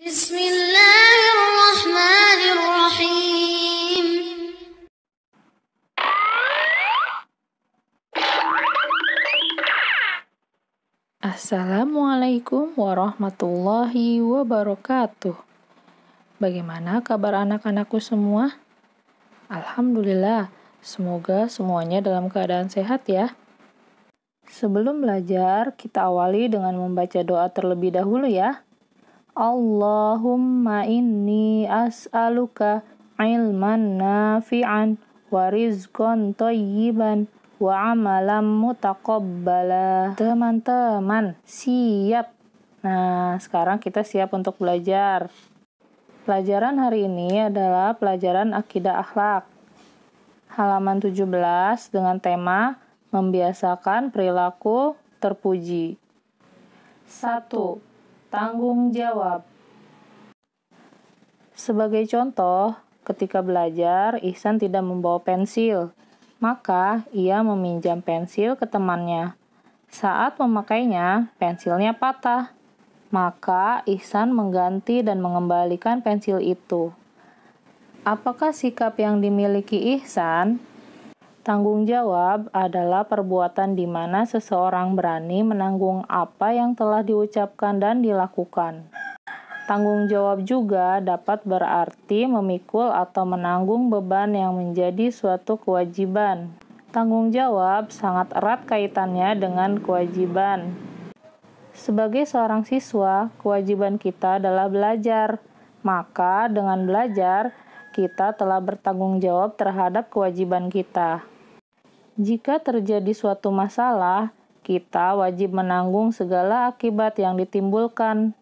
Bismillahirrahmanirrahim. Assalamualaikum warahmatullahi wabarakatuh. Bagaimana kabar anak-anakku semua? Alhamdulillah, semoga semuanya dalam keadaan sehat ya. Sebelum belajar, kita awali dengan membaca doa terlebih dahulu ya. Allahumma inni as'aluka ilman nafi'an wa rizqan thayyiban wa amalan mutaqabbala. Teman-teman, siap. Nah, sekarang kita siap untuk belajar. Pelajaran hari ini adalah pelajaran akidah akhlak. Halaman 17 dengan tema membiasakan perilaku terpuji. 1. Tanggung jawab. Sebagai contoh, ketika belajar, Ihsan tidak membawa pensil. Maka, ia meminjam pensil ke temannya. Saat memakainya, pensilnya patah. Maka, Ihsan mengganti dan mengembalikan pensil itu. Apakah sikap yang dimiliki Ihsan? Tanggung jawab adalah perbuatan di mana seseorang berani menanggung apa yang telah diucapkan dan dilakukan. Tanggung jawab juga dapat berarti memikul atau menanggung beban yang menjadi suatu kewajiban. Tanggung jawab sangat erat kaitannya dengan kewajiban. Sebagai seorang siswa, kewajiban kita adalah belajar. Maka dengan belajar, kita telah bertanggung jawab terhadap kewajiban kita. Jika terjadi suatu masalah, kita wajib menanggung segala akibat yang ditimbulkan.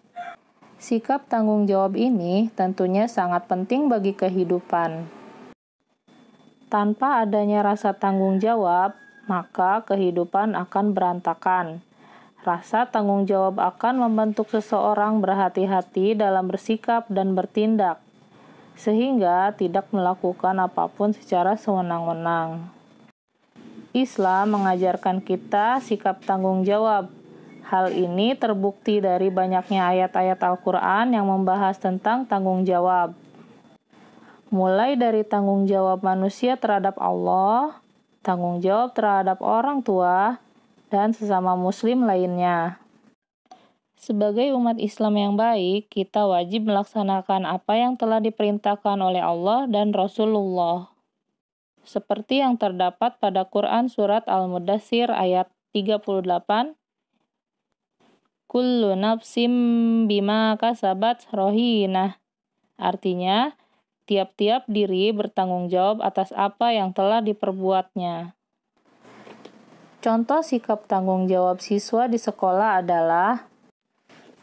Sikap tanggung jawab ini tentunya sangat penting bagi kehidupan. Tanpa adanya rasa tanggung jawab, maka kehidupan akan berantakan. Rasa tanggung jawab akan membentuk seseorang berhati-hati dalam bersikap dan bertindak, sehingga tidak melakukan apapun secara sewenang-wenang. Islam mengajarkan kita sikap tanggung jawab. Hal ini terbukti dari banyaknya ayat-ayat Al-Quran yang membahas tentang tanggung jawab. Mulai dari tanggung jawab manusia terhadap Allah, tanggung jawab terhadap orang tua, dan sesama muslim lainnya. Sebagai umat Islam yang baik, kita wajib melaksanakan apa yang telah diperintahkan oleh Allah dan Rasulullah. Seperti yang terdapat pada Quran Surat Al-Mudaththir ayat 38, Kullu nafsim bima kasabat rohinah. Artinya, tiap-tiap diri bertanggung jawab atas apa yang telah diperbuatnya. Contoh sikap tanggung jawab siswa di sekolah adalah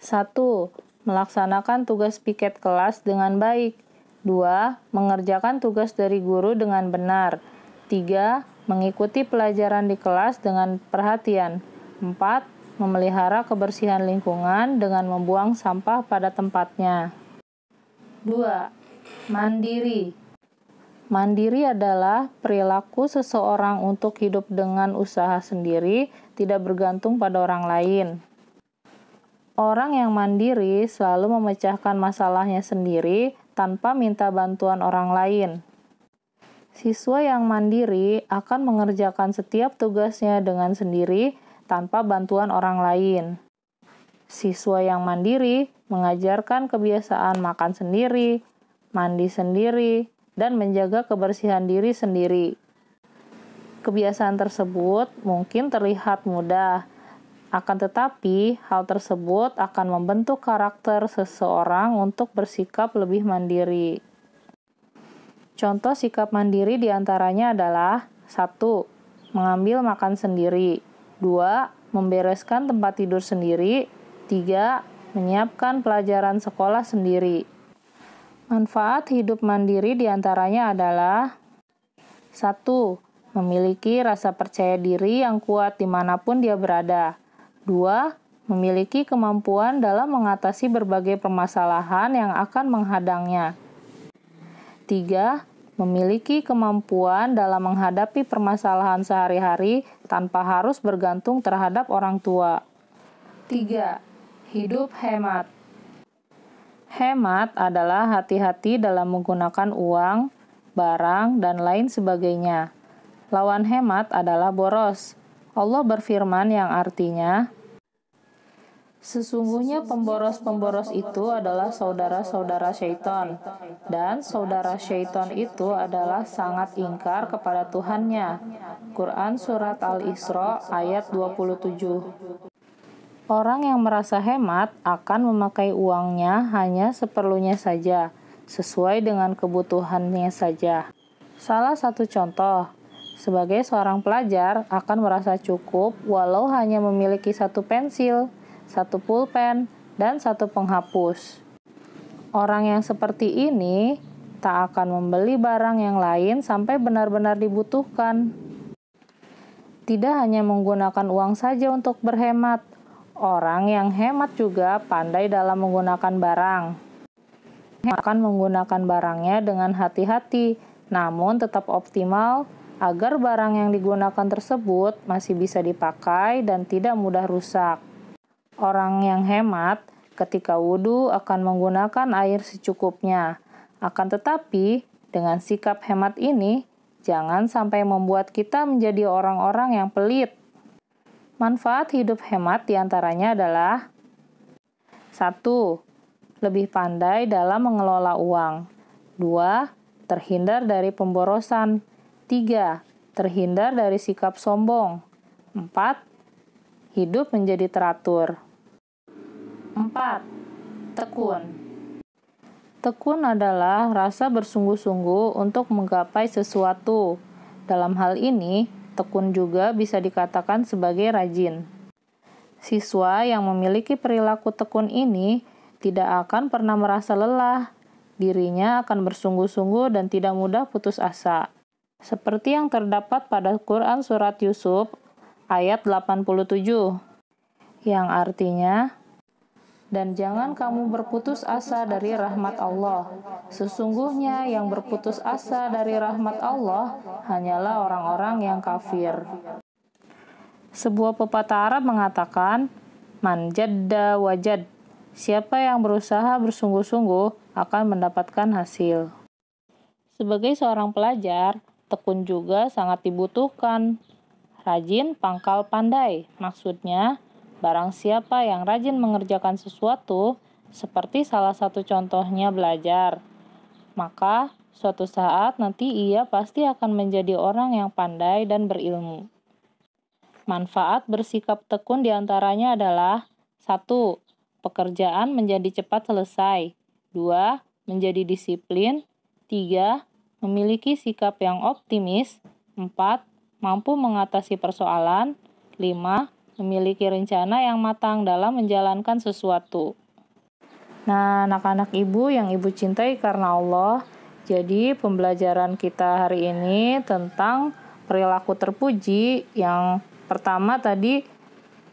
1. Melaksanakan tugas piket kelas dengan baik. 2. Mengerjakan tugas dari guru dengan benar. 3. Mengikuti pelajaran di kelas dengan perhatian. 4. Memelihara kebersihan lingkungan dengan membuang sampah pada tempatnya. 2. Mandiri. Mandiri adalah perilaku seseorang untuk hidup dengan usaha sendiri, tidak bergantung pada orang lain. Orang yang mandiri selalu memecahkan masalahnya sendiri tanpa minta bantuan orang lain. Siswa yang mandiri akan mengerjakan setiap tugasnya dengan sendiri tanpa bantuan orang lain. Siswa yang mandiri mengajarkan kebiasaan makan sendiri, mandi sendiri, dan menjaga kebersihan diri sendiri. Kebiasaan tersebut mungkin terlihat mudah, akan tetapi hal tersebut akan membentuk karakter seseorang untuk bersikap lebih mandiri. Contoh sikap mandiri diantaranya adalah 1. Mengambil makan sendiri. 2. Membereskan tempat tidur sendiri. 3. Menyiapkan pelajaran sekolah sendiri. Manfaat hidup mandiri diantaranya adalah 1. Memiliki rasa percaya diri yang kuat dimanapun dia berada. 2. Memiliki kemampuan dalam mengatasi berbagai permasalahan yang akan menghadangnya. 3. Memiliki kemampuan dalam menghadapi permasalahan sehari-hari tanpa harus bergantung terhadap orang tua. 3. Hidup hemat. Hemat adalah hati-hati dalam menggunakan uang, barang, dan lain sebagainya. Lawan hemat adalah boros. Allah berfirman yang artinya, sesungguhnya pemboros-pemboros itu adalah saudara-saudara syaitan, dan saudara syaitan itu adalah sangat ingkar kepada Tuhannya. Quran Surat Al-Isra ayat 27. Orang yang merasa hemat akan memakai uangnya hanya seperlunya saja, sesuai dengan kebutuhannya saja. Salah satu contoh, sebagai seorang pelajar akan merasa cukup walau hanya memiliki satu pensil, satu pulpen, dan satu penghapus. Orang yang seperti ini tak akan membeli barang yang lain sampai benar-benar dibutuhkan. Tidak hanya menggunakan uang saja untuk berhemat, orang yang hemat juga pandai dalam menggunakan barang. Akan menggunakan barangnya dengan hati-hati, namun tetap optimal agar barang yang digunakan tersebut masih bisa dipakai dan tidak mudah rusak. Orang yang hemat ketika wudhu akan menggunakan air secukupnya. Akan tetapi, dengan sikap hemat ini, jangan sampai membuat kita menjadi orang-orang yang pelit. Manfaat hidup hemat diantaranya adalah 1. Lebih pandai dalam mengelola uang. 2. Terhindar dari pemborosan. 3. Terhindar dari sikap sombong. 4. Hidup menjadi teratur. 4. Tekun. Tekun adalah rasa bersungguh-sungguh untuk menggapai sesuatu. Dalam hal ini, tekun juga bisa dikatakan sebagai rajin. Siswa yang memiliki perilaku tekun ini tidak akan pernah merasa lelah. Dirinya akan bersungguh-sungguh dan tidak mudah putus asa. Seperti yang terdapat pada Quran Surat Yusuf ayat 87, yang artinya, dan jangan kamu berputus asa dari rahmat Allah. Sesungguhnya yang berputus asa dari rahmat Allah hanyalah orang-orang yang kafir. Sebuah pepatah Arab mengatakan, man jadda wajad. Siapa yang berusaha bersungguh-sungguh akan mendapatkan hasil. Sebagai seorang pelajar, tekun juga sangat dibutuhkan. Rajin pangkal pandai, maksudnya barang siapa yang rajin mengerjakan sesuatu, seperti salah satu contohnya belajar, maka suatu saat nanti ia pasti akan menjadi orang yang pandai dan berilmu. Manfaat bersikap tekun diantaranya adalah 1. Pekerjaan menjadi cepat selesai. 2. Menjadi disiplin. 3. Memiliki sikap yang optimis. 4. Mampu mengatasi persoalan. 5. Memiliki rencana yang matang dalam menjalankan sesuatu. Nah, anak-anak ibu yang ibu cintai karena Allah, jadi pembelajaran kita hari ini tentang perilaku terpuji. Yang pertama tadi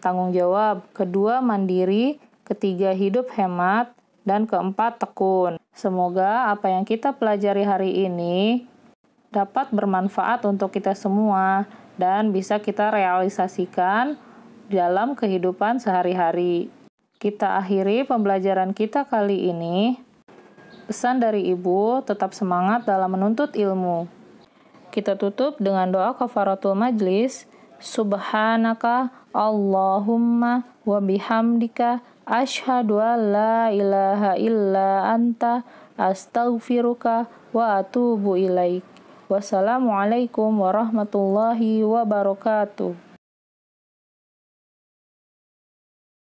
tanggung jawab, kedua mandiri, ketiga hidup hemat, dan keempat tekun. Semoga apa yang kita pelajari hari ini dapat bermanfaat untuk kita semua dan bisa kita realisasikan dalam kehidupan sehari-hari. Kita akhiri pembelajaran kita kali ini. Pesan dari ibu, tetap semangat dalam menuntut ilmu. Kita tutup dengan doa kafaratul majlis. Subhanaka Allahumma wa bihamdika asyhadu an la ilaha illa anta astaghfiruka wa atubu ilaik. Wassalamualaikum warahmatullahi wabarakatuh.